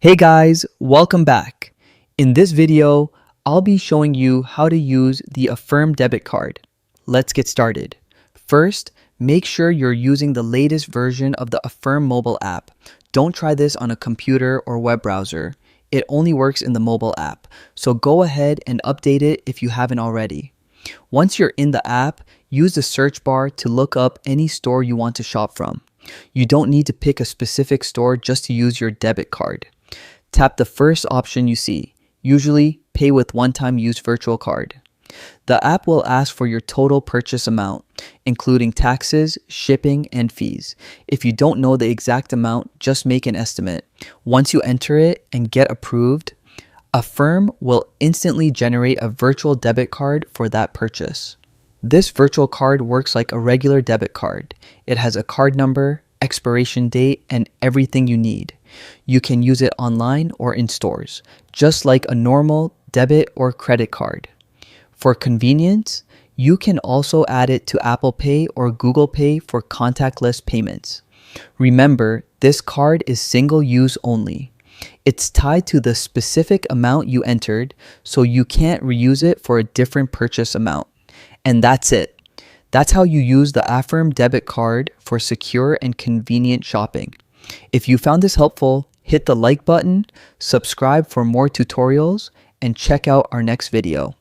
Hey guys, welcome back. In this video, I'll be showing you how to use the Affirm Debit Card. Let's get started. First, make sure you're using the latest version of the Affirm mobile app. Don't try this on a computer or web browser. It only works in the mobile app, so go ahead and update it if you haven't already. Once you're in the app, use the search bar to look up any store you want to shop from. You don't need to pick a specific store just to use your debit card. Tap the first option you see, usually pay with one-time use virtual card. The app will ask for your total purchase amount, including taxes, shipping, and fees. If you don't know the exact amount, just make an estimate. Once you enter it and get approved, Affirm will instantly generate a virtual debit card for that purchase. This virtual card works like a regular debit card. It has a card number, expiration date, and everything you need. You can use it online or in stores, just like a normal debit or credit card. For convenience, you can also add it to Apple Pay or Google Pay for contactless payments. Remember, this card is single use only. It's tied to the specific amount you entered, so you can't reuse it for a different purchase amount. And that's it. That's how you use the Affirm Debit Card for secure and convenient shopping. If you found this helpful, hit the like button, subscribe for more tutorials, and check out our next video.